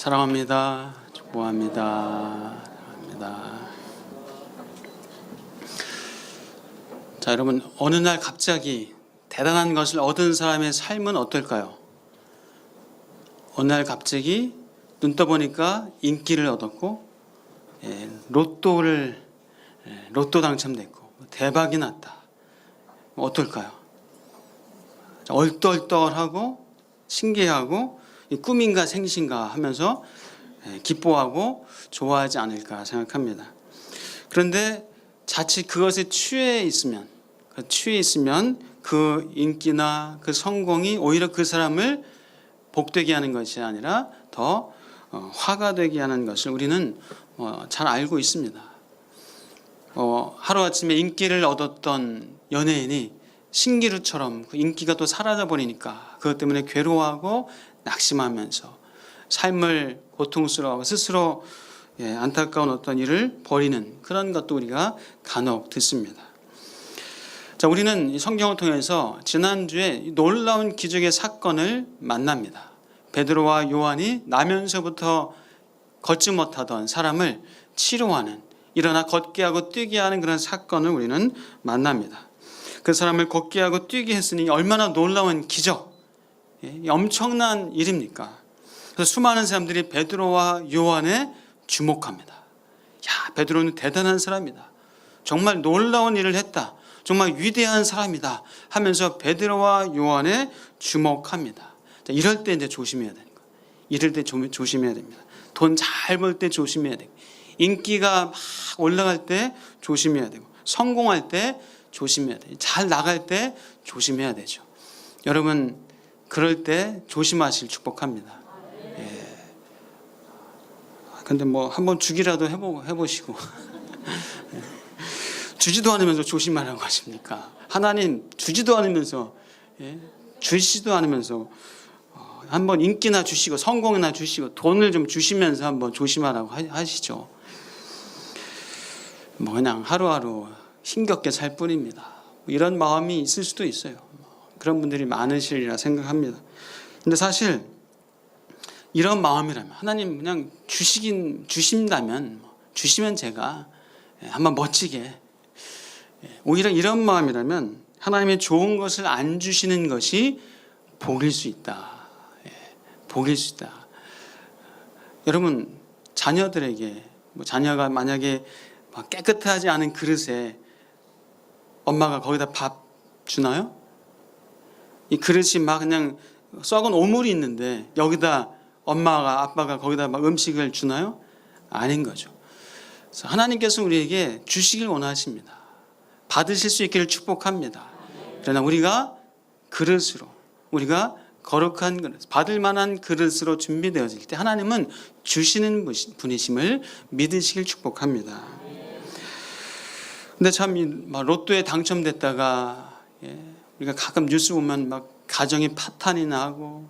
사랑합니다. 축복합니다. 사랑합니다. 자, 여러분, 어느 날 갑자기 대단한 것을 얻은 사람의 삶은 어떨까요? 어느 날 갑자기 눈 떠보니까 인기를 얻었고, 로또 당첨됐고, 대박이 났다. 어떨까요? 얼떨떨하고 신기하고 꿈인가 생신가 하면서 기뻐하고 좋아하지 않을까 생각합니다. 그런데 자칫 그것에 취해 있으면 그 인기나 그 성공이 오히려 그 사람을 복되게 하는 것이 아니라 더 화가 되게 하는 것을 우리는 잘 알고 있습니다. 하루아침에 인기를 얻었던 연예인이 신기루처럼 그 인기가 또 사라져 버리니까 그것 때문에 괴로워하고 낙심하면서 삶을 고통스러워하고 스스로 안타까운 어떤 일을 벌이는 그런 것도 우리가 간혹 듣습니다. 자, 우리는 이 성경을 통해서 지난주에 놀라운 기적의 사건을 만납니다. 베드로와 요한이 나면서부터 걷지 못하던 사람을 치료하는, 일어나 걷게 하고 뛰게 하는 그런 사건을 우리는 만납니다. 그 사람을 걷게 하고 뛰게 했으니 얼마나 놀라운 기적, 엄청난 일입니까? 그래서 수많은 사람들이 베드로와 요한에 주목합니다. 야, 베드로는 대단한 사람이다. 정말 놀라운 일을 했다. 정말 위대한 사람이다 하면서 베드로와 요한에 주목합니다. 자, 이럴 때 이제 조심해야 되는 거예요. 이럴 때 조심해야 됩니다. 돈 잘 벌 때 조심해야 되고, 인기가 막 올라갈 때 조심해야 되고, 성공할 때 조심해야 돼요. 잘 나갈 때 조심해야 되죠. 여러분, 그럴 때 조심하실 축복합니다. 근데 뭐 한번 주기라도 해보시고 주지도 않으면서 조심하라고 하십니까? 하나님 주지도 않으면서 주시지도 않으면서 한번 인기나 주시고 성공이나 주시고 돈을 좀 주시면서 한번 조심하라고 하시죠. 뭐 그냥 하루하루 힘겹게 살 뿐입니다. 이런 마음이 있을 수도 있어요. 그런 분들이 많으시리라 생각합니다. 근데 사실 이런 마음이라면, 하나님 그냥 주신다면, 주시면 제가 한번 멋지게, 오히려 이런 마음이라면 하나님의 좋은 것을 안 주시는 것이 복일 수 있다. 복일 수 있다. 여러분, 자녀들에게, 자녀가 만약에 깨끗하지 않은 그릇에 엄마가 거기다 밥 주나요? 이 그릇이 막 그냥 썩은 오물이 있는데 여기다 엄마가 아빠가 거기다 막 음식을 주나요? 아닌 거죠. 그래서 하나님께서 우리에게 주시길 원하십니다. 받으실 수 있기를 축복합니다. 그러나 우리가 그릇으로, 우리가 거룩한 그릇, 받을 만한 그릇으로 준비되어질 때 하나님은 주시는 분이심을 믿으시길 축복합니다. 근데 참 로또에 당첨됐다가 우리가 가끔 뉴스 보면 막 가정이 파탄이 나고,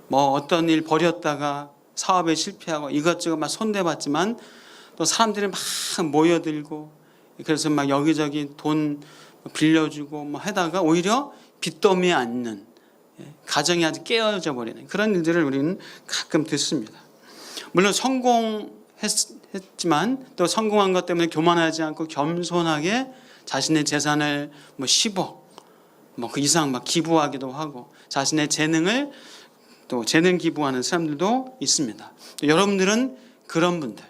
뭐 어떤 일 벌였다가 사업에 실패하고 이것저것 막 손대봤지만 또 사람들이 막 모여들고, 그래서 막 여기저기 돈 빌려주고 뭐 하다가 오히려 빚더미에 앉는, 가정이 아주 깨어져 버리는 그런 일들을 우리는 가끔 듣습니다. 물론 성공했지만 또 성공한 것 때문에 교만하지 않고 겸손하게 자신의 재산을 10억 그 이상 막 기부하기도 하고, 자신의 재능을 또 재능 기부하는 사람들도 있습니다. 여러분들은 그런 분들,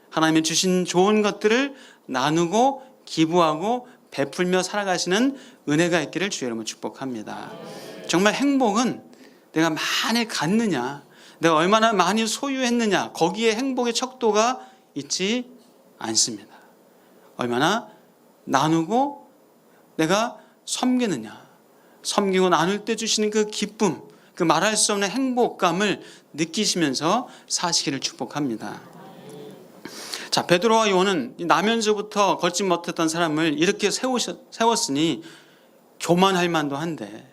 하나님이 주신 좋은 것들을 나누고 기부하고 베풀며 살아가시는 은혜가 있기를 주의 이름으로 축복합니다. 정말 행복은 내가 많이 갖느냐, 내가 얼마나 많이 소유했느냐, 거기에 행복의 척도가 있지 않습니다. 얼마나 나누고 내가 섬기느냐, 섬기고 나눌 때 주시는 그 기쁨, 그 말할 수 없는 행복감을 느끼시면서 사시기를 축복합니다. 자, 베드로와 요한은 나면서부터 걷지 못했던 사람을 이렇게 세웠으니 교만할 만도 한데,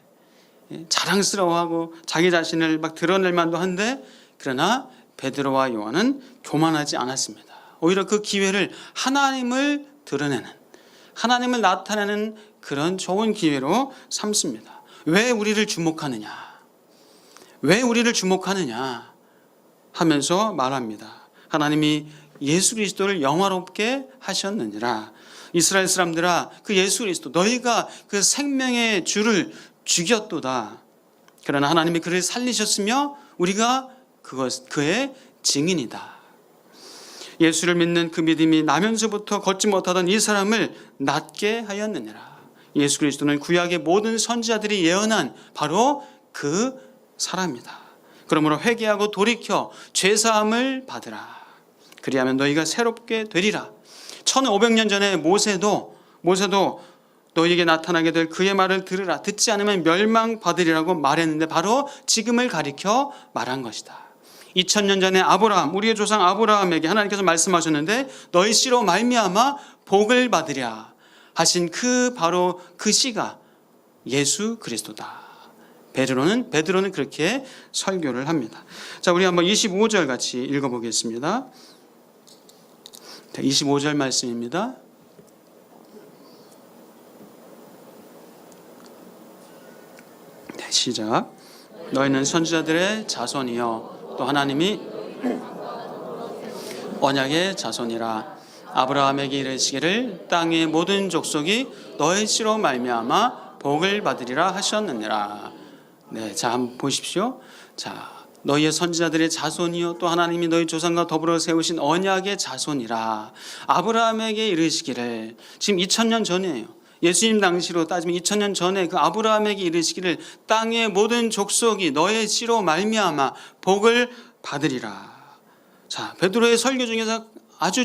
자랑스러워하고 자기 자신을 막 드러낼 만도 한데, 그러나 베드로와 요한은 교만하지 않았습니다. 오히려 그 기회를 하나님을 드러내는, 하나님을 나타내는 그런 좋은 기회로 삼습니다. 왜 우리를 주목하느냐? 왜 우리를 주목하느냐? 하면서 말합니다. 하나님이 예수 그리스도를 영화롭게 하셨느니라. 이스라엘 사람들아, 그 예수 그리스도 너희가 그 생명의 주를 죽였도다. 그러나 하나님이 그를 살리셨으며 우리가 그의 증인이다. 예수를 믿는 그 믿음이 나면서부터 걷지 못하던 이 사람을 낫게 하였느니라. 예수 그리스도는 구약의 모든 선지자들이 예언한 바로 그 사람이다. 그러므로 회개하고 돌이켜 죄사함을 받으라. 그리하면 너희가 새롭게 되리라. 1500년 전에 모세도 너희에게 나타나게 될 그의 말을 들으라. 듣지 않으면 멸망받으리라고 말했는데 바로 지금을 가리켜 말한 것이다. 2000년 전에 아브라함, 우리의 조상 아브라함에게 하나님께서 말씀하셨는데 너희 씨로 말미암아 복을 받으랴 하신 바로 그 씨가 예수 그리스도다. 베드로는 그렇게 설교를 합니다. 자, 우리 한번 25절 같이 읽어보겠습니다. 25절 말씀입니다. 네, 시작. 너희는 선지자들의 자손이요 또 하나님이 언약의 자손이라. 아브라함에게 이르시기를 땅 위의 모든 족속이 너희 씨로 말미암아 복을 받으리라 하셨느니라. 네, 자, 한번 보십시오. 자, 너희의 선지자들의 자손이요 또 하나님이 너희 조상과 더불어 세우신 언약의 자손이라. 아브라함에게 이르시기를, 지금 2000년 전이에요. 예수님 당시로 따지면 2000년 전에 그 아브라함에게 이르시기를 땅의 모든 족속이 너의 씨로 말미암아 복을 받으리라. 자, 베드로의 설교 중에서 아주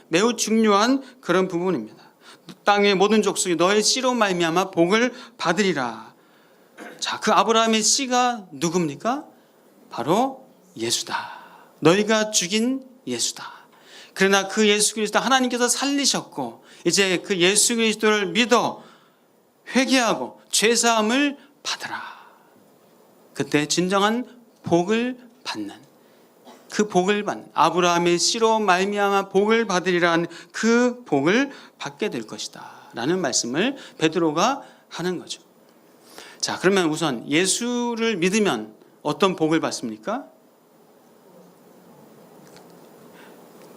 매우 중요한 그런 부분입니다. 땅의 모든 족속이 너의 씨로 말미암아 복을 받으리라. 자, 그 아브라함의 씨가 누굽니까? 바로 예수다. 너희가 죽인 예수다. 그러나 그 예수 그리스도 하나님께서 살리셨고 이제 그 예수 그리스도를 믿어 회개하고 죄사함을 받으라. 그때 진정한 복을 받는, 그 복을 받는, 아브라함의 씨로 말미암아 복을 받으리라는 그 복을 받게 될 것이다 라는 말씀을 베드로가 하는 거죠. 자, 그러면 우선 예수를 믿으면 어떤 복을 받습니까?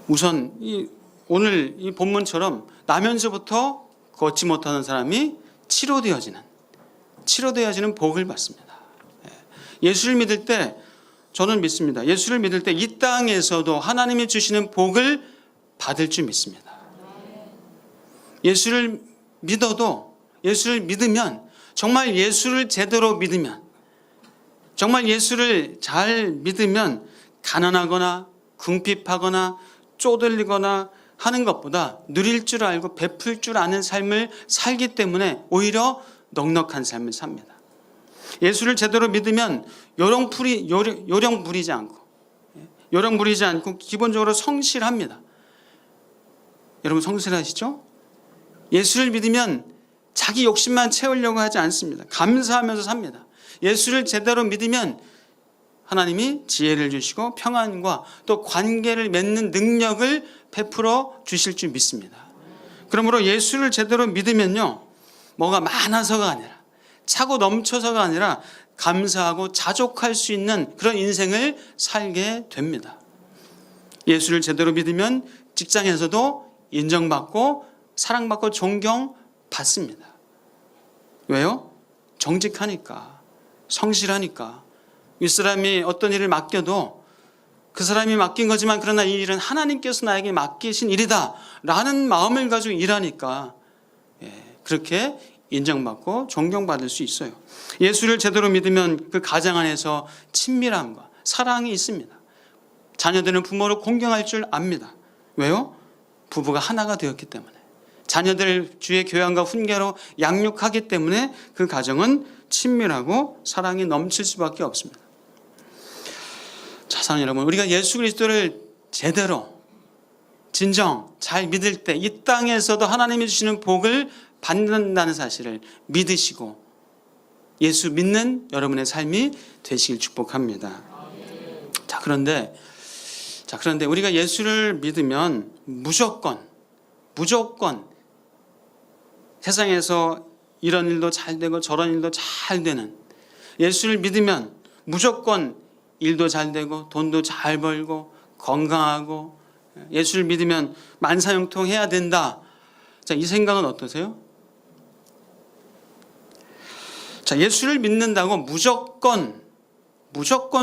우선 오늘 이 본문처럼 나면서부터 걷지 못하는 사람이 치료되어지는 복을 받습니다. 예수를 믿을 때, 저는 믿습니다. 예수를 믿을 때 이 땅에서도 하나님이 주시는 복을 받을 줄 믿습니다. 예수를 믿으면, 정말 예수를 제대로 믿으면, 정말 예수를 잘 믿으면 가난하거나 궁핍하거나 쪼들리거나 하는 것보다 누릴 줄 알고 베풀 줄 아는 삶을 살기 때문에 오히려 넉넉한 삶을 삽니다. 예수를 제대로 믿으면 요령 부리지 않고 기본적으로 성실합니다. 여러분 성실하시죠? 예수를 믿으면 자기 욕심만 채우려고 하지 않습니다. 감사하면서 삽니다. 예수를 제대로 믿으면 하나님이 지혜를 주시고 평안과 또 관계를 맺는 능력을 베풀어 주실 줄 믿습니다. 그러므로 예수를 제대로 믿으면요, 뭐가 많아서가 아니라, 차고 넘쳐서가 아니라 감사하고 자족할 수 있는 그런 인생을 살게 됩니다. 예수를 제대로 믿으면 직장에서도 인정받고 사랑받고 존경받습니다. 왜요? 정직하니까, 성실하니까. 윗사람이 어떤 일을 맡겨도 그 사람이 맡긴 거지만 그러나 이 일은 하나님께서 나에게 맡기신 일이다 라는 마음을 가지고 일하니까 그렇게 인정받고 존경받을 수 있어요. 예수를 제대로 믿으면 그 가정 안에서 친밀함과 사랑이 있습니다. 자녀들은 부모를 공경할 줄 압니다. 왜요? 부부가 하나가 되었기 때문에. 자녀들을 주의 교양과 훈계로 양육하기 때문에 그 가정은 친밀하고 사랑이 넘칠 수밖에 없습니다. 자, 사랑하는 여러분, 우리가 예수 그리스도를 제대로 진정 잘 믿을 때 이 땅에서도 하나님이 주시는 복을 받는다는 사실을 믿으시고 예수 믿는 여러분의 삶이 되시길 축복합니다. 자, 그런데 우리가 예수를 믿으면 무조건 세상에서 이런 일도 잘 되고 저런 일도 잘 되는, 예수를 믿으면 무조건 일도 잘 되고 돈도 잘 벌고 건강하고 예수를 믿으면 만사형통해야 된다. 자, 이 생각은 어떠세요? 자, 예수를 믿는다고 무조건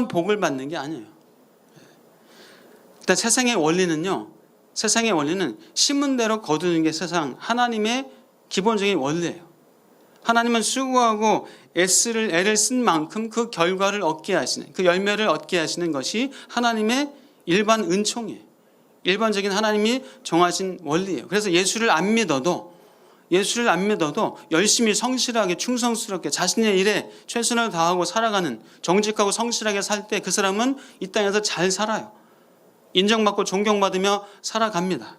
복을 받는 게 아니에요. 일단 세상의 원리는 심은 대로 거두는 게 세상 하나님의 기본적인 원리예요. 하나님은 수고하고 애를 쓴 만큼 그 결과를 얻게 하시는, 그 열매를 얻게 하시는 것이 하나님의 일반 은총이에요. 일반적인 하나님이 정하신 원리예요. 그래서 예수를 안 믿어도 열심히 성실하게 충성스럽게 자신의 일에 최선을 다하고 살아가는, 정직하고 성실하게 살 때 그 사람은 이 땅에서 잘 살아요. 인정받고 존경받으며 살아갑니다.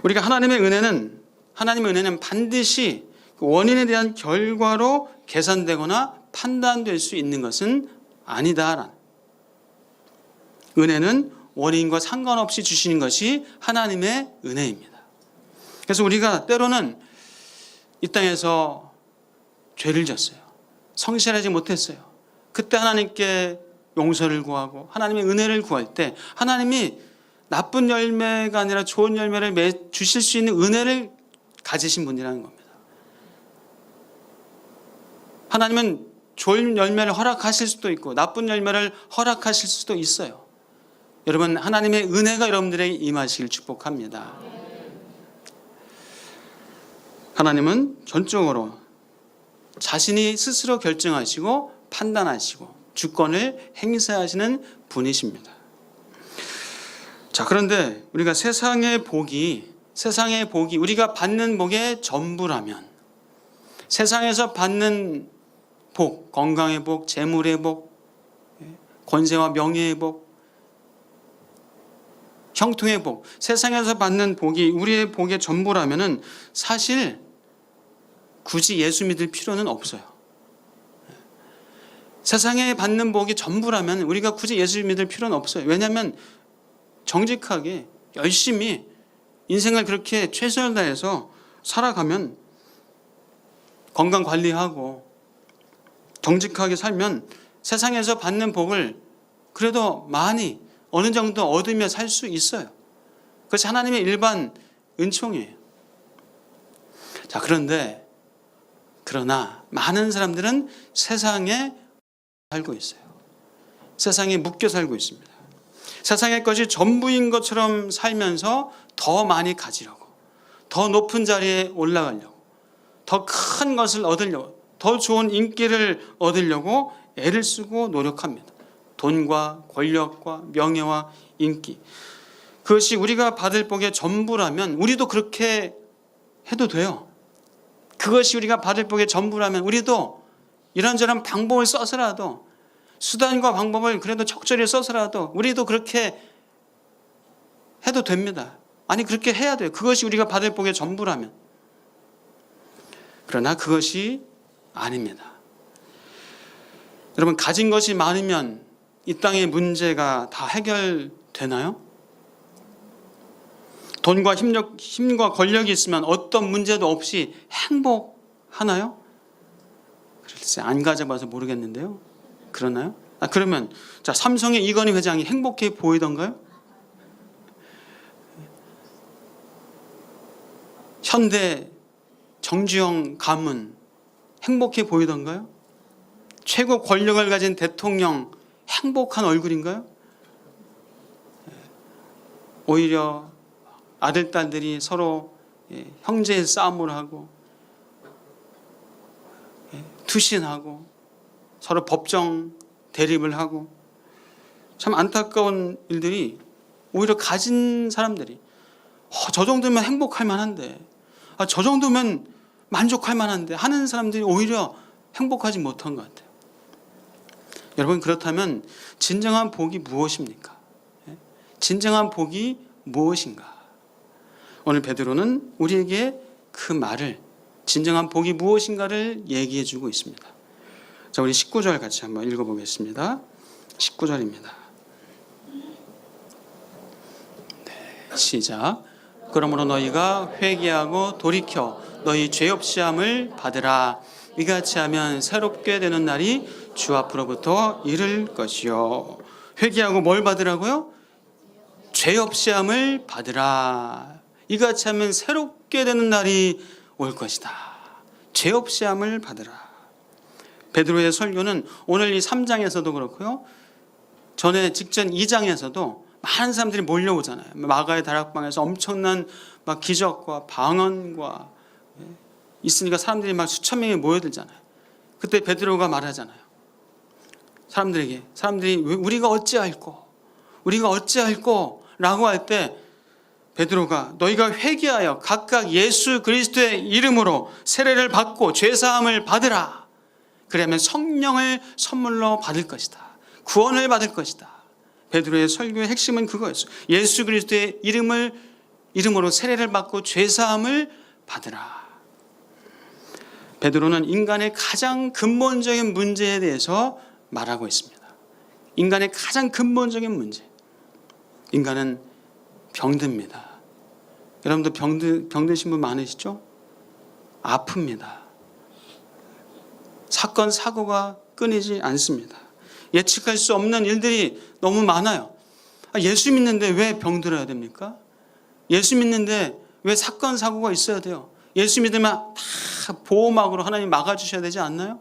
우리가 하나님의 은혜는 반드시 그 원인에 대한 결과로 계산되거나 판단될 수 있는 것은 아니다. 은혜는 원인과 상관없이 주시는 것이 하나님의 은혜입니다. 그래서 우리가 때로는 이 땅에서 죄를 졌어요. 성실하지 못했어요. 그때 하나님께 용서를 구하고 하나님의 은혜를 구할 때 하나님이 나쁜 열매가 아니라 좋은 열매를 주실 수 있는 은혜를 가지신 분이라는 겁니다. 하나님은 좋은 열매를 허락하실 수도 있고 나쁜 열매를 허락하실 수도 있어요. 여러분, 하나님의 은혜가 여러분들에게 임하시길 축복합니다. 하나님은 전적으로 자신이 스스로 결정하시고 판단하시고 주권을 행사하시는 분이십니다. 자, 그런데 우리가 세상의 복이 우리가 받는 복의 전부라면, 세상에서 받는 복, 건강의 복, 재물의 복, 권세와 명예의 복, 형통의 복, 세상에서 받는 복이 우리의 복의 전부라면은 사실 굳이 예수 믿을 필요는 없어요. 세상에 받는 복이 전부라면 우리가 굳이 예수 믿을 필요는 없어요. 왜냐하면 정직하게 열심히 인생을 그렇게 최선을 다해서 살아가면, 건강 관리하고 정직하게 살면 세상에서 받는 복을 그래도 많이 어느 정도 얻으며 살 수 있어요. 그것이 하나님의 일반 은총이에요. 자, 그러나 많은 사람들은 세상에 살고 있어요. 세상에 묶여 살고 있습니다. 세상의 것이 전부인 것처럼 살면서 더 많이 가지려고, 더 높은 자리에 올라가려고, 더 큰 것을 얻으려고, 더 좋은 인기를 얻으려고 애를 쓰고 노력합니다. 돈과 권력과 명예와 인기, 그것이 우리가 받을 복의 전부라면 우리도 그렇게 해도 돼요. 그것이 우리가 받을 복의 전부라면 우리도 이런저런 방법을 써서라도, 수단과 방법을 그래도 적절히 써서라도 우리도 그렇게 해도 됩니다. 아니, 그렇게 해야 돼요. 그것이 우리가 받을 복의 전부라면. 그러나 그것이 아닙니다. 여러분, 가진 것이 많으면 이 땅의 문제가 다 해결되나요? 돈과 힘과 권력이 있으면 어떤 문제도 없이 행복하나요? 글쎄, 안 가져봐서 모르겠는데요. 그러나요? 그러면 자, 삼성의 이건희 회장이 행복해 보이던가요? 현대 정주영 가문 행복해 보이던가요? 최고 권력을 가진 대통령 행복한 얼굴인가요? 오히려 아들, 딸들이 서로 형제의 싸움을 하고 투신하고 서로 법정 대립을 하고, 참 안타까운 일들이, 오히려 가진 사람들이 저 정도면 행복할 만한데, 저 정도면 만족할 만한데 하는 사람들이 오히려 행복하지 못한 것 같아요. 여러분, 그렇다면 진정한 복이 무엇입니까? 진정한 복이 무엇인가? 오늘 베드로는 우리에게 그 말을, 진정한 복이 무엇인가를 얘기해 주고 있습니다. 자, 우리 19절 같이 한번 읽어보겠습니다. 19절입니다. 네, 시작. 그러므로 너희가 회개하고 돌이켜 너희 죄 없이 함을 받으라. 이같이 하면 새롭게 되는 날이 주 앞으로부터 이를 것이요. 회개하고 뭘 받으라고요? 죄 없이 함을 받으라. 이같이 하면 새롭게 되는 날이 올 것이다. 죄 없이 함을 받으라. 베드로의 설교는 오늘 이 3장에서도 그렇고요. 전에 직전 2장에서도 많은 사람들이 몰려오잖아요. 마가의 다락방에서 엄청난 막 기적과 방언과 있으니까 사람들이 막 수천 명이 모여들잖아요. 그때 베드로가 말하잖아요. 사람들이 우리가 어찌할꼬 라고 할 때 베드로가 너희가 회개하여 각각 예수 그리스도의 이름으로 세례를 받고 죄사함을 받으라. 그러면 성령을 선물로 받을 것이다. 구원을 받을 것이다. 베드로의 설교의 핵심은 그거였어요. 예수 그리스도의 이름으로 세례를 받고 죄사함을 받으라. 베드로는 인간의 가장 근본적인 문제에 대해서 말하고 있습니다. 인간의 가장 근본적인 문제. 인간은 병듭니다. 여러분도 병드신 분 많으시죠? 아픕니다. 사건, 사고가 끊이지 않습니다. 예측할 수 없는 일들이 너무 많아요. 예수 믿는데 왜 병들어야 됩니까? 예수 믿는데 왜 사건, 사고가 있어야 돼요? 예수 믿으면 다 보호막으로 하나님 막아주셔야 되지 않나요?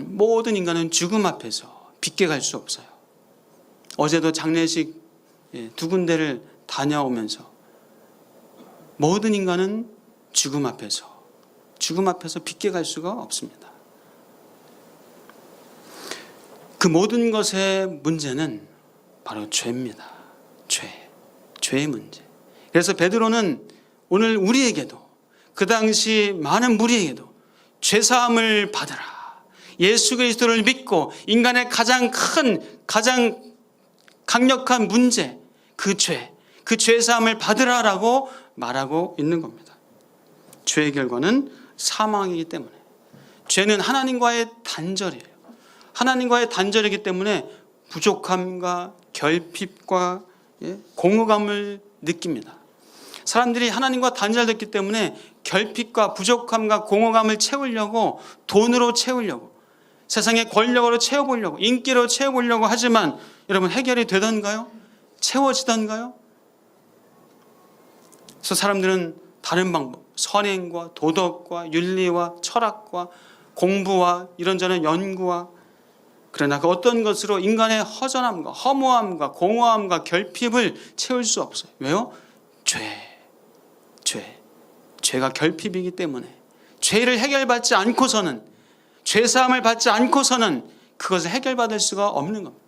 모든 인간은 죽음 앞에서 빗게 갈 수 없어요. 어제도 장례식 2군데를 다녀오면서 모든 인간은 죽음 앞에서 빗게 갈 수가 없습니다. 그 모든 것의 문제는 바로 죄입니다. 죄의 문제. 그래서 베드로는 오늘 우리에게도 그 당시 많은 무리에게도 죄사함을 받으라. 예수 그리스도를 믿고 인간의 가장 강력한 문제, 그 죄사함을 받으라라고 말하고 있는 겁니다. 죄의 결과는 사망이기 때문에 죄는 하나님과의 단절이에요. 하나님과의 단절이기 때문에 부족함과 결핍과 공허감을 느낍니다. 사람들이 하나님과 단절됐기 때문에 결핍과 부족함과 공허감을 채우려고 돈으로 채우려고 세상의 권력으로 채워보려고 인기로 채워보려고 하지만 여러분 해결이 되던가요? 채워지던가요? 그래서 사람들은 다른 방법, 선행과 도덕과 윤리와 철학과 공부와 이런저런 연구와 그러나 그 어떤 것으로 인간의 허전함과 허무함과 공허함과 결핍을 채울 수 없어요. 왜요? 죄가 결핍이기 때문에 죄를 해결받지 않고서는 죄사함을 받지 않고서는 그것을 해결받을 수가 없는 겁니다.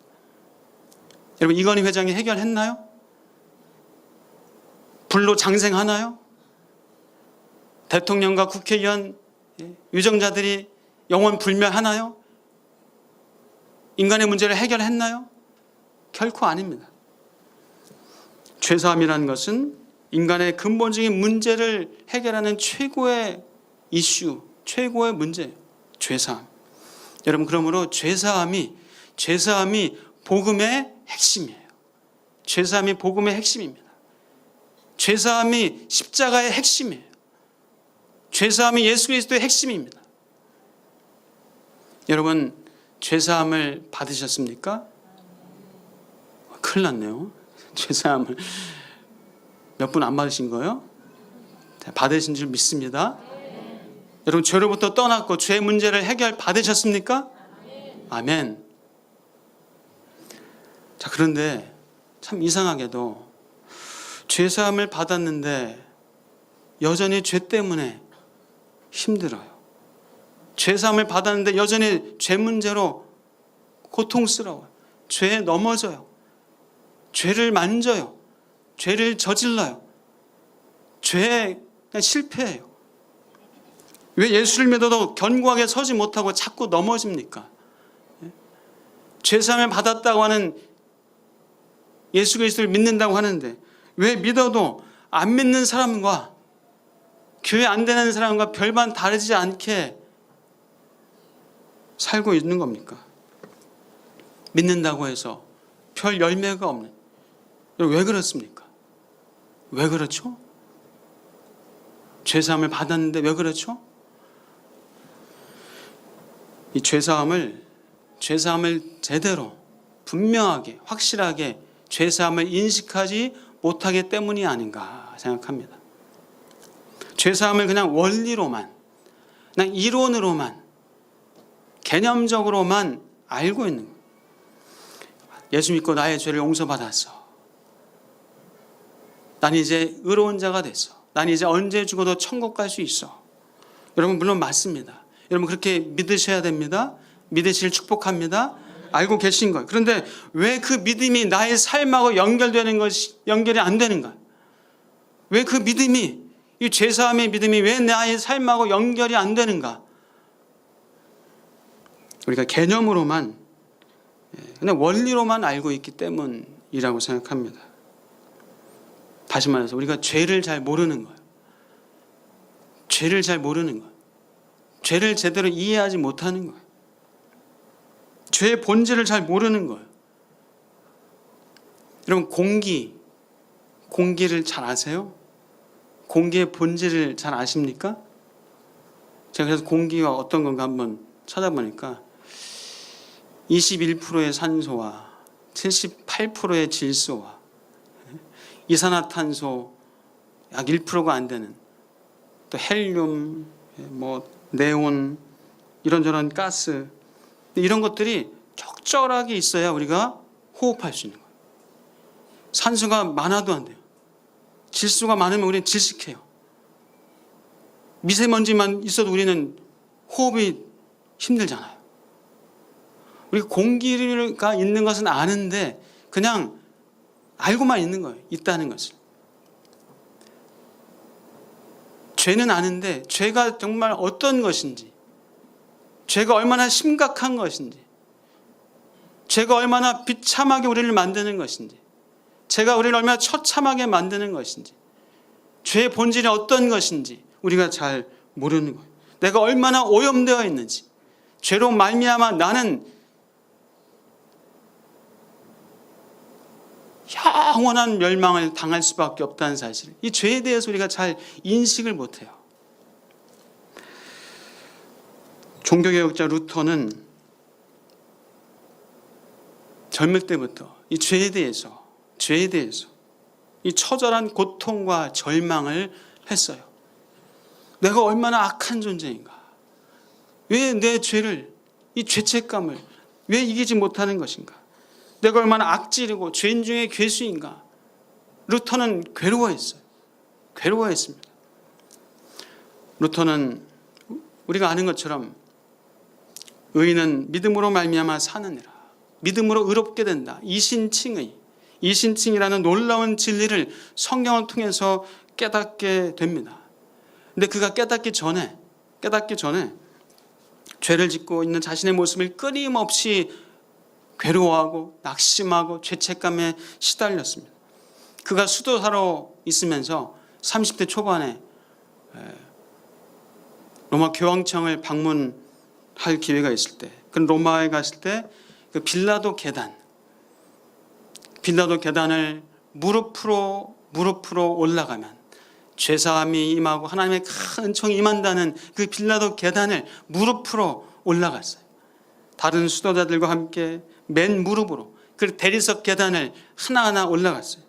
여러분 이건희 회장이 해결했나요? 불로 장생하나요? 대통령과 국회의원 유정자들이 영원 불멸하나요? 인간의 문제를 해결했나요? 결코 아닙니다. 죄사함이라는 것은 인간의 근본적인 문제를 해결하는 최고의 이슈, 최고의 문제예요. 죄사함. 여러분 그러므로 죄사함이 복음의 핵심이에요. 죄사함이 복음의 핵심입니다. 죄사함이 십자가의 핵심이에요. 죄사함이 예수 그리스도의 핵심입니다. 여러분 죄사함을 받으셨습니까? 큰일 났네요. 죄사함을 몇 분 안 받으신 거예요? 받으신 줄 믿습니다. 여러분 죄로부터 떠났고 죄 문제를 해결 받으셨습니까? 아멘. 자, 그런데 참 이상하게도 죄사함을 받았는데 여전히 죄 때문에 힘들어요. 죄사함을 받았는데 여전히 죄 문제로 고통스러워요. 죄에 넘어져요. 죄를 만져요. 죄를 저질러요. 죄에 그냥 실패해요. 왜 예수를 믿어도 견고하게 서지 못하고 자꾸 넘어집니까? 죄사함을 받았다고 하는 예수 그리스도를 믿는다고 하는데 왜 믿어도 안 믿는 사람과 교회 안 되는 사람과 별반 다르지 않게 살고 있는 겁니까? 믿는다고 해서 별 열매가 없는. 왜 그렇습니까? 왜 그렇죠? 죄사함을 받았는데 왜 그렇죠? 이 죄사함을 제대로 분명하게 확실하게 죄사함을 인식하지 못하기 때문이 아닌가 생각합니다. 죄사함을 그냥 원리로만, 그냥 이론으로만, 개념적으로만 알고 있는 거예요. 예수 믿고 나의 죄를 용서받았어. 난 이제 의로운 자가 됐어. 난 이제 언제 죽어도 천국 갈 수 있어. 여러분 물론 맞습니다. 여러분 그렇게 믿으셔야 됩니다. 믿으실 축복합니다. 알고 계신 거예요. 그런데 왜 그 믿음이 나의 삶하고 연결이 안 되는가? 왜 그 믿음이, 이 죄사함의 믿음이 왜 나의 삶하고 연결이 안 되는가? 우리가 개념으로만, 그냥 원리로만 알고 있기 때문이라고 생각합니다. 다시 말해서 우리가 죄를 잘 모르는 거예요. 죄를 잘 모르는 거예요. 죄를 제대로 이해하지 못하는 거예요. 죄의 본질을 잘 모르는 거예요. 여러분 공기를 잘 아세요? 공기의 본질을 잘 아십니까? 제가 그래서 공기가 어떤 건가 한번 찾아보니까 21%의 산소와 78%의 질소와 이산화탄소 약 1%가 안 되는, 또 헬륨, 네온, 이런저런 가스, 이런 것들이 적절하게 있어야 우리가 호흡할 수 있는 거예요. 산소가 많아도 안 돼요. 질소가 많으면 우리는 질식해요. 미세먼지만 있어도 우리는 호흡이 힘들잖아요. 우리 공기가 있는 것은 아는데 그냥 알고만 있는 거예요. 있다는 것을. 죄는 아는데 죄가 정말 어떤 것인지, 죄가 얼마나 심각한 것인지, 죄가 얼마나 비참하게 우리를 만드는 것인지, 죄가 우리를 얼마나 처참하게 만드는 것인지, 죄의 본질이 어떤 것인지 우리가 잘 모르는 거예요. 내가 얼마나 오염되어 있는지, 죄로 말미암아 나는 영원한 멸망을 당할 수밖에 없다는 사실, 이 죄에 대해서 우리가 잘 인식을 못해요. 종교개혁자 루터는 젊을 때부터 이 죄에 대해서 이 처절한 고통과 절망을 했어요. 내가 얼마나 악한 존재인가, 왜 내 죄를, 이 죄책감을 왜 이기지 못하는 것인가, 내가 얼마나 악질이고 죄인 중에 괴수인가. 루터는 괴로워했습니다. 루터는 우리가 아는 것처럼 의인은 믿음으로 말미암아 사느니라, 믿음으로 의롭게 된다, 이신칭이라는 놀라운 진리를 성경을 통해서 깨닫게 됩니다. 근데 그가 깨닫기 전에 죄를 짓고 있는 자신의 모습을 끊임없이 괴로워하고 낙심하고 죄책감에 시달렸습니다. 그가 수도사로 있으면서 30대 초반에 로마 교황청을 방문할 기회가 있을 때, 그 로마에 갔을 때 그 빌라도 계단을 무릎으로 올라가면 죄사함이 임하고 하나님의 큰 은총이 임한다는 그 빌라도 계단을 무릎으로 올라갔어요. 다른 수도자들과 함께 맨 무릎으로 그 대리석 계단을 하나하나 올라갔어요.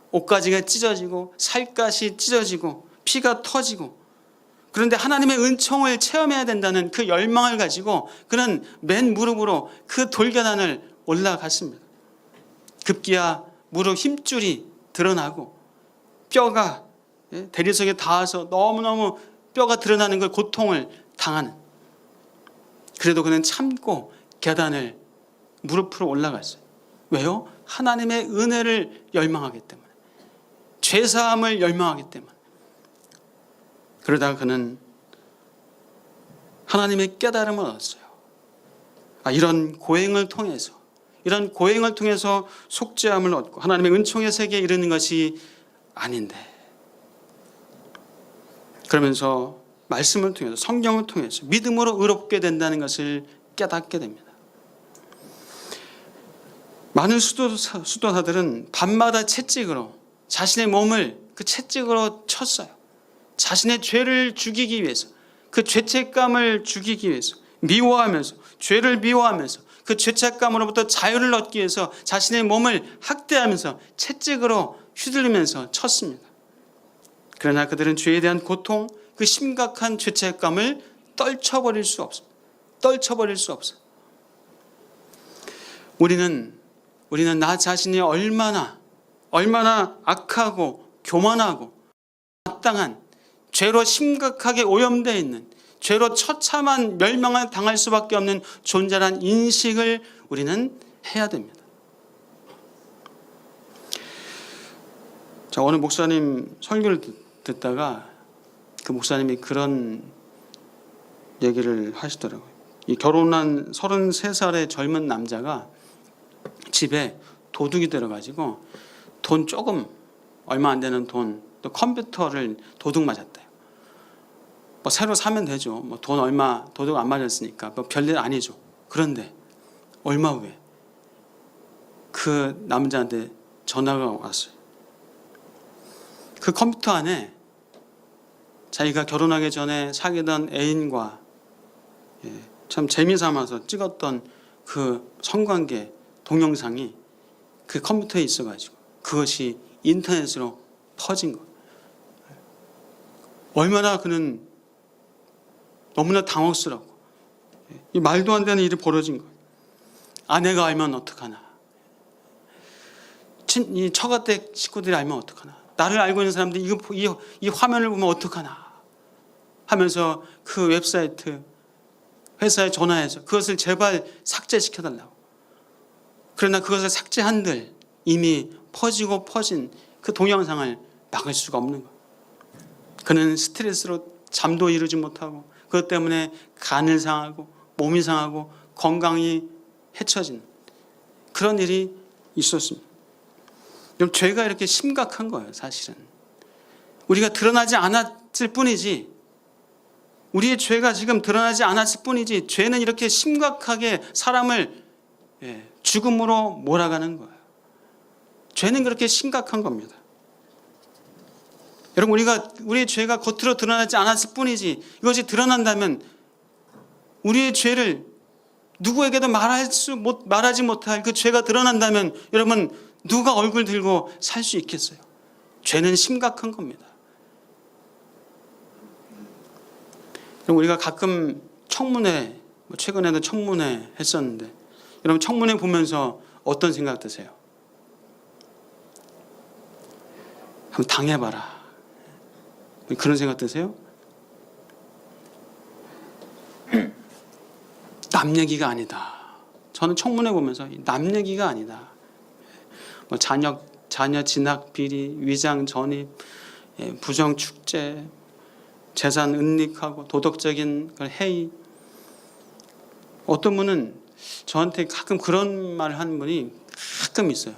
옷가지가 찢어지고 살갗이 찢어지고 피가 터지고, 그런데 하나님의 은총을 체험해야 된다는 그 열망을 가지고 그는 맨 무릎으로 그 돌계단을 올라갔습니다. 급기야 무릎 힘줄이 드러나고 뼈가 대리석에 닿아서 너무너무 뼈가 드러나는 걸 고통을 당하는, 그래도 그는 참고 계단을 무릎으로 올라갔어요. 왜요? 하나님의 은혜를 열망하기 때문에, 죄사함을 열망하기 때문에. 그러다가 그는 하나님의 깨달음을 얻었어요. 이런 고행을 통해서 속죄함을 얻고 하나님의 은총의 세계에 이르는 것이 아닌데, 그러면서 말씀을 통해서, 성경을 통해서 믿음으로 의롭게 된다는 것을 깨닫게 됩니다. 많은 수도사들은 밤마다 채찍으로 자신의 몸을 그 채찍으로 쳤어요. 자신의 죄를 죽이기 위해서, 그 죄책감을 죽이기 위해서, 미워하면서, 죄를 미워하면서 그 죄책감으로부터 자유를 얻기 위해서 자신의 몸을 학대하면서 채찍으로 휘두르면서 쳤습니다. 그러나 그들은 죄에 대한 고통, 그 심각한 죄책감을 떨쳐버릴 수 없습니다. 떨쳐버릴 수 없어요. 우리는 나 자신이 얼마나 악하고 교만하고 마땅한 죄로 심각하게 오염되어 있는, 죄로 처참한 멸망을 당할 수밖에 없는 존재라는 인식을 우리는 해야 됩니다. 자, 어느 목사님 설교를 듣다가 그 목사님이 그런 얘기를 하시더라고요. 이 결혼한 33살의 젊은 남자가 집에 도둑이 들어가지고 돈 조금, 얼마 안 되는 돈, 또 컴퓨터를 도둑 맞았대요. 뭐 새로 사면 되죠. 뭐 돈 얼마 도둑 안 맞았으니까 뭐 별일 아니죠. 그런데 얼마 후에 그 남자한테 전화가 왔어요. 그 컴퓨터 안에 자기가 결혼하기 전에 사귀던 애인과 참 재미삼아서 찍었던 그 성관계 동영상이 그 컴퓨터에 있어가지고 그것이 인터넷으로 퍼진 거예요. 얼마나 그는 너무나 당혹스럽고 이 말도 안 되는 일이 벌어진 거예요. 아내가 알면 어떡하나, 이 처가댁 식구들이 알면 어떡하나, 나를 알고 있는 사람들이 이 화면을 보면 어떡하나 하면서 그 웹사이트 회사에 전화해서 그것을 제발 삭제시켜달라고. 그러나 그것을 삭제한들 이미 퍼지고 퍼진 그 동영상을 막을 수가 없는 거예요. 그는 스트레스로 잠도 이루지 못하고 그것 때문에 간을 상하고 몸이 상하고 건강이 해쳐지는 그런 일이 있었습니다. 그럼 죄가 이렇게 심각한 거예요. 사실은 우리가 드러나지 않았을 뿐이지, 우리의 죄가 지금 드러나지 않았을 뿐이지 죄는 이렇게 심각하게 사람을 죽음으로 몰아가는 거예요. 죄는 그렇게 심각한 겁니다. 여러분, 우리의 죄가 겉으로 드러나지 않았을 뿐이지 이것이 드러난다면 우리의 죄를 누구에게도 말하지 못할 그 죄가 드러난다면 여러분, 누가 얼굴 들고 살 수 있겠어요? 죄는 심각한 겁니다. 우리가 가끔 청문회, 최근에도 청문회 했었는데 여러분, 청문회 보면서 어떤 생각 드세요? 한번 당해봐라, 그런 생각 드세요? 남 얘기가 아니다. 저는 청문회 보면서 남 얘기가 아니다. 뭐 자녀 진학 비리, 위장 전입, 부정 축제, 재산 은닉하고 도덕적인 해이. 어떤 분은 저한테 가끔 그런 말을 하는 분이 가끔 있어요.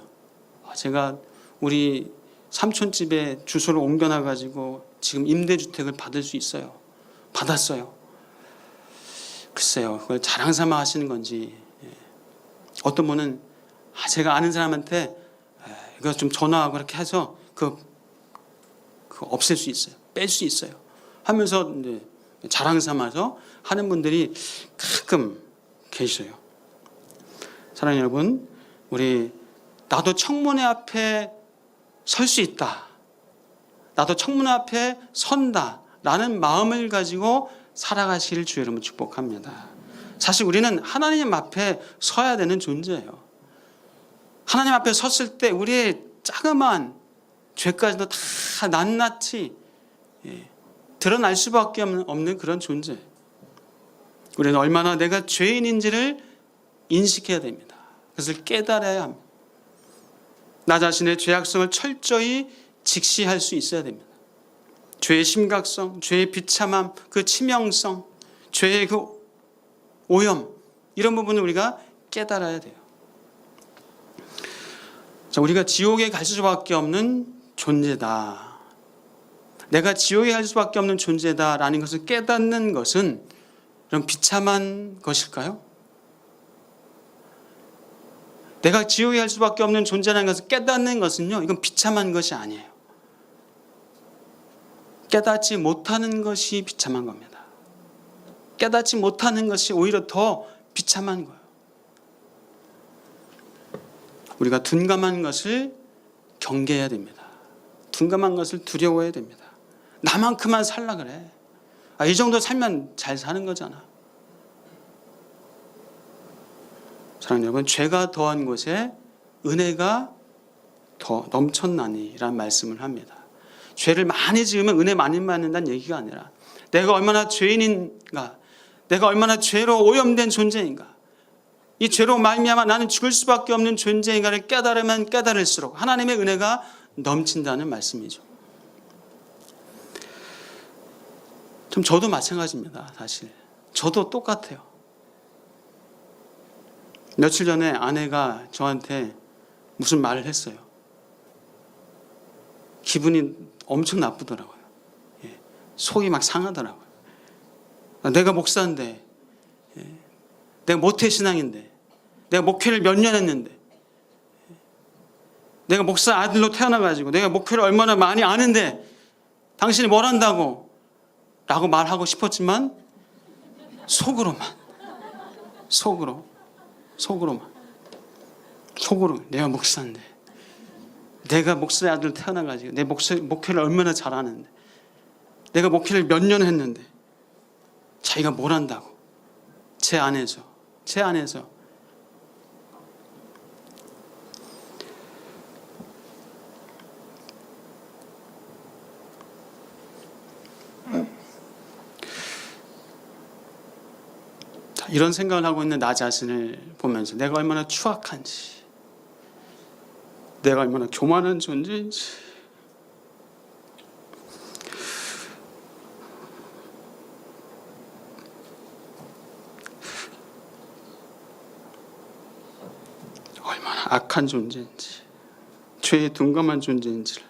제가 우리 삼촌 집에 주소를 옮겨놔가지고 지금 임대주택을 받을 수 있어요. 받았어요. 글쎄요, 그걸 자랑삼아 하시는 건지. 어떤 분은 제가 아는 사람한테 이거 좀 전화하고 그렇게 해서 그 없앨 수 있어요. 뺄 수 있어요. 하면서 이제 자랑삼아서 하는 분들이 가끔 계셔요. 사랑하는 여러분, 나도 청문회 앞에 설 수 있다, 나도 청문회 앞에 선다라는 마음을 가지고 살아가시길 주 여러분 축복합니다. 사실 우리는 하나님 앞에 서야 되는 존재예요. 하나님 앞에 섰을 때 우리의 자그마한 죄까지도 다 낱낱이 드러날 수밖에 없는 그런 존재. 우리는 얼마나 내가 죄인인지를 인식해야 됩니다. 그것을 깨달아야 합니다. 나 자신의 죄악성을 철저히 직시할 수 있어야 됩니다. 죄의 심각성, 죄의 비참함, 그 치명성, 죄의 그 오염, 이런 부분을 우리가 깨달아야 돼요. 자, 우리가 지옥에 갈 수밖에 없는 존재다, 내가 지옥에 갈 수밖에 없는 존재다라는 것을 깨닫는 것은 그럼 비참한 것일까요? 내가 지옥에 갈 수밖에 없는 존재라는 것을 깨닫는 것은요, 이건 비참한 것이 아니에요. 깨닫지 못하는 것이 비참한 겁니다. 깨닫지 못하는 것이 오히려 더 비참한 거예요. 우리가 둔감한 것을 경계해야 됩니다. 둔감한 것을 두려워해야 됩니다. 나만큼만 살라 그래. 이 정도 살면 잘 사는 거잖아. 사랑하는 여러분, 죄가 더한 곳에 은혜가 더 넘쳤나니라는 말씀을 합니다. 죄를 많이 지으면 은혜 많이 받는다는 얘기가 아니라 내가 얼마나 죄인인가, 내가 얼마나 죄로 오염된 존재인가, 이 죄로 말미암아 나는 죽을 수밖에 없는 존재인가를 깨달으면 깨달을수록 하나님의 은혜가 넘친다는 말씀이죠. 좀 저도 마찬가지입니다. 사실 저도 똑같아요. 며칠 전에 아내가 저한테 무슨 말을 했어요. 기분이 엄청 나쁘더라고요. 속이 막 상하더라고요. 내가 목사인데, 내가 모태신앙인데, 내가 목회를 몇 년 했는데, 내가 목사 아들로 태어나가지고 내가 목회를 얼마나 많이 아는데 당신이 뭘 한다고 라고 말하고 싶었지만 속으로 내가 목사인데, 내가 목사의 아들 태어나가지고 내 목회를 얼마나 잘하는데, 내가 목회를 몇 년 했는데 자기가 뭘 한다고 제 안에서 이런 생각을 하고 있는 나 자신을 보면서 내가 얼마나 추악한지, 내가 얼마나 교만한 존재인지, 얼마나 악한 존재인지, 죄에 둔감한 존재인지를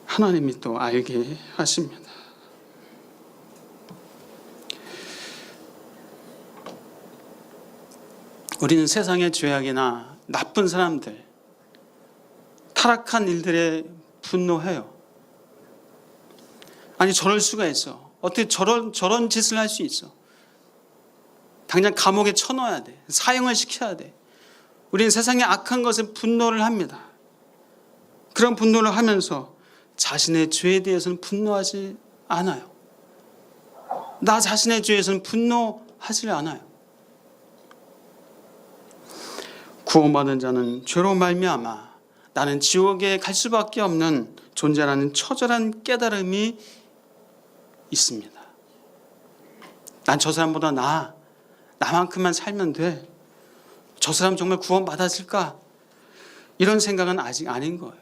하나님이 또 알게 하십니다. 우리는 세상의 죄악이나 나쁜 사람들, 타락한 일들에 분노해요. 아니 저럴 수가 있어. 어떻게 저런 짓을 할 수 있어. 당장 감옥에 쳐넣어야 돼. 사형을 시켜야 돼. 우리는 세상의 악한 것에 분노를 합니다. 그런 분노를 하면서 자신의 죄에 대해서는 분노하지 않아요. 나 자신의 죄에서는 분노하지 않아요. 구원받은 자는 죄로 말미암아 나는 지옥에 갈 수밖에 없는 존재라는 처절한 깨달음이 있습니다. 난 저 사람보다 나만큼만 살면 돼. 저 사람 정말 구원받았을까? 이런 생각은 아직 아닌 거예요.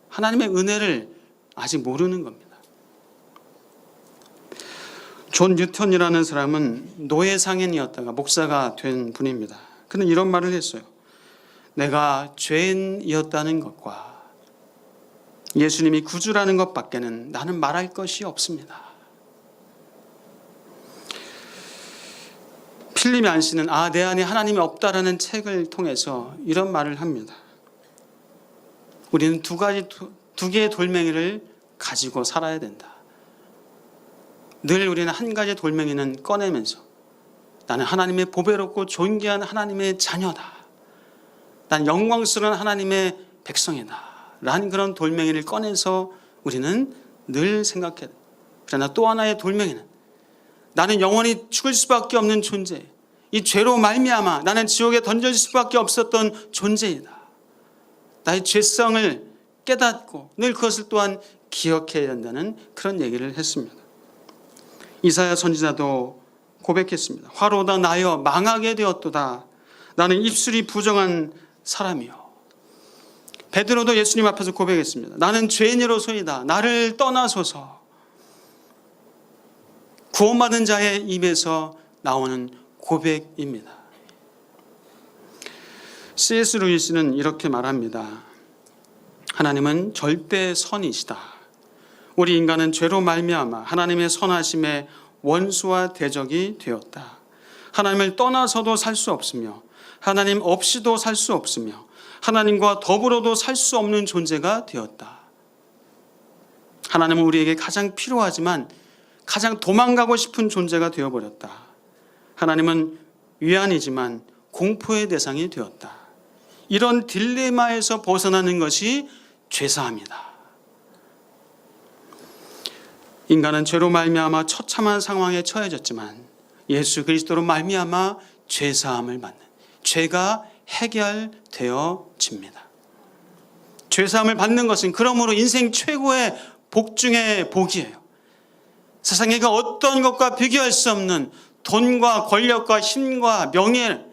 하나님의 은혜를 아직 모르는 겁니다. 존 뉴턴이라는 사람은 노예 상인이었다가 목사가 된 분입니다. 그는 이런 말을 했어요. 내가 죄인이었다는 것과 예수님이 구주라는 것밖에는 나는 말할 것이 없습니다. 필립 얀시는 내 안에 하나님이 없다라는 책을 통해서 이런 말을 합니다. 우리는 두 개의 돌멩이를 가지고 살아야 된다. 늘 우리는 한 가지 돌멩이는 꺼내면서 나는 하나님의 보배롭고 존귀한 하나님의 자녀다. 난 영광스러운 하나님의 백성이다 라는 그런 돌멩이를 꺼내서 우리는 늘 생각해야 돼. 그러나 또 하나의 돌멩이는 나는 영원히 죽을 수밖에 없는 존재, 이 죄로 말미암아 나는 지옥에 던져질 수밖에 없었던 존재이다. 나의 죄성을 깨닫고 늘 그것을 또한 기억해야 한다는 그런 얘기를 했습니다. 이사야 선지자도 고백했습니다. 화로다 나여 망하게 되었도다. 나는 입술이 부정한 사람이요. 베드로도 예수님 앞에서 고백했습니다. 나는 죄인으로소이다. 나를 떠나소서. 구원받은 자의 입에서 나오는 고백입니다. C.S. 루이스는 이렇게 말합니다. 하나님은 절대 선이시다. 우리 인간은 죄로 말미암아 하나님의 선하심의 원수와 대적이 되었다. 하나님을 떠나서도 살 수 없으며 하나님 없이도 살 수 없으며 하나님과 더불어도 살 수 없는 존재가 되었다. 하나님은 우리에게 가장 필요하지만 가장 도망가고 싶은 존재가 되어버렸다. 하나님은 위안이지만 공포의 대상이 되었다. 이런 딜레마에서 벗어나는 것이 죄사함이다. 인간은 죄로 말미암아 처참한 상황에 처해졌지만 예수 그리스도로 말미암아 죄사함을 받는, 죄가 해결되어집니다. 죄사함을 받는 것은 그러므로 인생 최고의 복 중의 복이에요. 세상에 그 어떤 것과 비교할 수 없는 돈과 권력과 힘과 명예,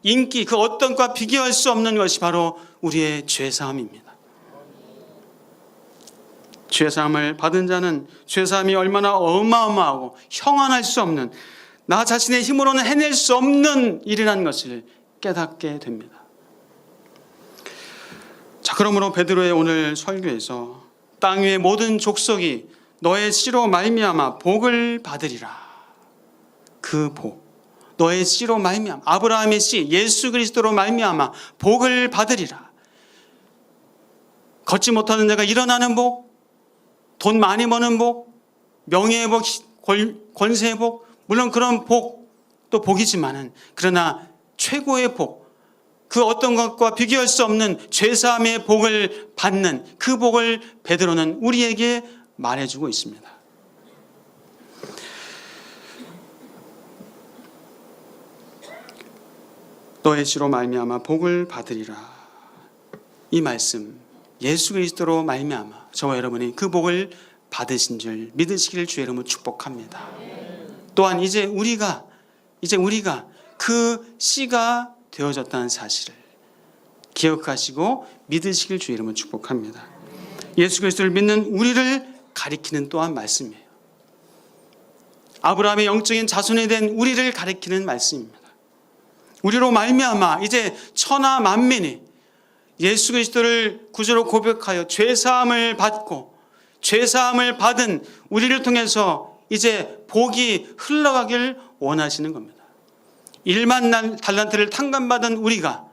인기, 그 어떤 것과 비교할 수 없는 것이 바로 우리의 죄사함입니다. 죄사함을 받은 자는 죄사함이 얼마나 어마어마하고 형언할 수 없는, 나 자신의 힘으로는 해낼 수 없는 일이라는 것을 깨닫게 됩니다. 자, 그러므로 베드로의 오늘 설교에서 땅 위의 모든 족속이 너의 씨로 말미암아 복을 받으리라. 그 복, 너의 씨로 말미암아, 아브라함의 씨 예수 그리스도로 말미암아 복을 받으리라. 걷지 못하는 자가 일어나는 복, 돈 많이 버는 복, 명예의 복, 권세의 복, 물론 그런 복도 복이지만은, 그러나 최고의 복, 그 어떤 것과 비교할 수 없는 죄사함의 복을 받는 그 복을 베드로는 우리에게 말해주고 있습니다. 너의 씨로 말미암아 복을 받으리라. 이 말씀, 예수 그리스도로 말미암아 저와 여러분이 그 복을 받으신 줄 믿으시기를 주의 이름으로 축복합니다. 또한 이제 우리가 그 씨가 되어졌다는 사실을 기억하시고 믿으시길 주의 이름으로 축복합니다. 예수 그리스도를 믿는 우리를 가리키는 또한 말씀이에요. 아브라함의 영적인 자손이 된 우리를 가리키는 말씀입니다. 우리로 말미암아 이제 천하 만민이 예수 그리스도를 구주로 고백하여 죄사함을 받고 죄사함을 받은 우리를 통해서 이제 복이 흘러가길 원하시는 겁니다. 1만 달란트를 탕감받은 우리가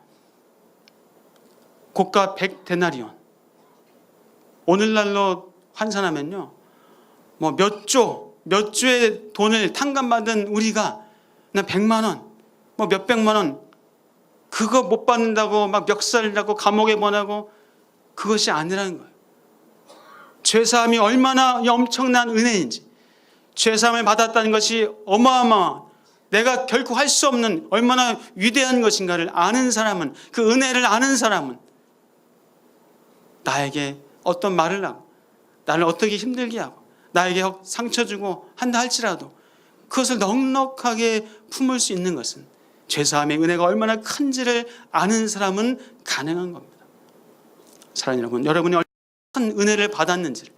고가 100데나리온, 오늘날로 환산하면요, 뭐 몇 조의 돈을 탕감받은 우리가 그냥 100만 원, 뭐 몇백만 원, 그거 못 받는다고 막 멱살나고 감옥에 보내고, 그것이 아니라는 거예요. 죄사함이 얼마나 엄청난 은혜인지, 죄사함을 받았다는 것이 어마어마한, 내가 결코 할 수 없는 얼마나 위대한 것인가를 아는 사람은, 그 은혜를 아는 사람은 나에게 어떤 말을 하고 나를 어떻게 힘들게 하고 나에게 상처 주고 한다 할지라도 그것을 넉넉하게 품을 수 있는 것은 죄사함의 은혜가 얼마나 큰지를 아는 사람은 가능한 겁니다. 사랑하는 여러분, 여러분이 얼마나 큰 은혜를 받았는지를,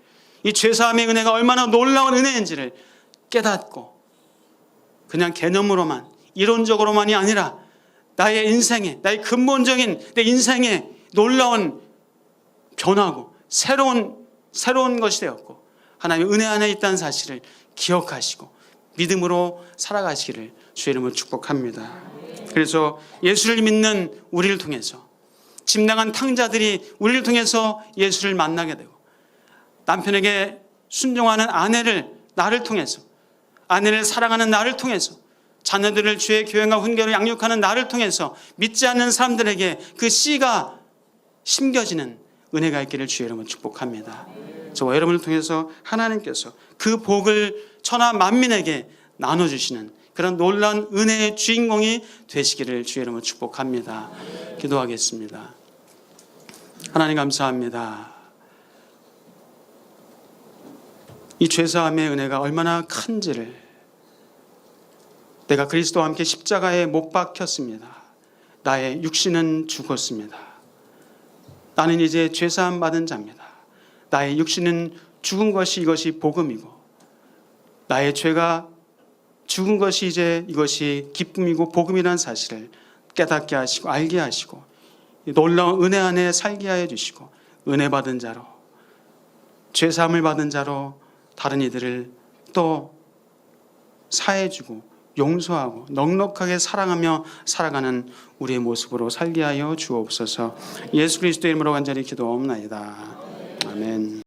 이 죄사함의 은혜가 얼마나 놀라운 은혜인지를 깨닫고 그냥 개념으로만, 이론적으로만이 아니라 나의 인생에, 나의 근본적인 내 인생에 놀라운 변화고 새로운 것이 되었고 하나님의 은혜 안에 있다는 사실을 기억하시고 믿음으로 살아가시기를 주의 이름으로 축복합니다. 그래서 예수를 믿는 우리를 통해서, 짐당한 탕자들이 우리를 통해서 예수를 만나게 되고, 남편에게 순종하는 아내를 나를 통해서, 아내를 사랑하는 나를 통해서, 자녀들을 주의 교회와 훈계로 양육하는 나를 통해서 믿지 않는 사람들에게 그 씨가 심겨지는 은혜가 있기를 주의 이름으로 축복합니다. 저와 여러분을 통해서 하나님께서 그 복을 천하 만민에게 나눠주시는 그런 놀라운 은혜의 주인공이 되시기를 주의 이름으로 축복합니다. 기도하겠습니다. 하나님 감사합니다. 이 죄사함의 은혜가 얼마나 큰지를, 내가 그리스도와 함께 십자가에 못 박혔습니다. 나의 육신은 죽었습니다. 나는 이제 죄사함 받은 자입니다. 나의 육신은 죽은 것이 이것이 복음이고, 나의 죄가 죽은 것이 이제 이것이 기쁨이고 복음이라는 사실을 깨닫게 하시고 알게 하시고 놀라운 은혜 안에 살게 하여 주시고, 은혜 받은 자로, 죄사함을 받은 자로 다른 이들을 또 사해주고 용서하고 넉넉하게 사랑하며 살아가는 우리의 모습으로 살게 하여 주옵소서. 예수 그리스도의 이름으로 간절히 기도하옵나이다. 아멘.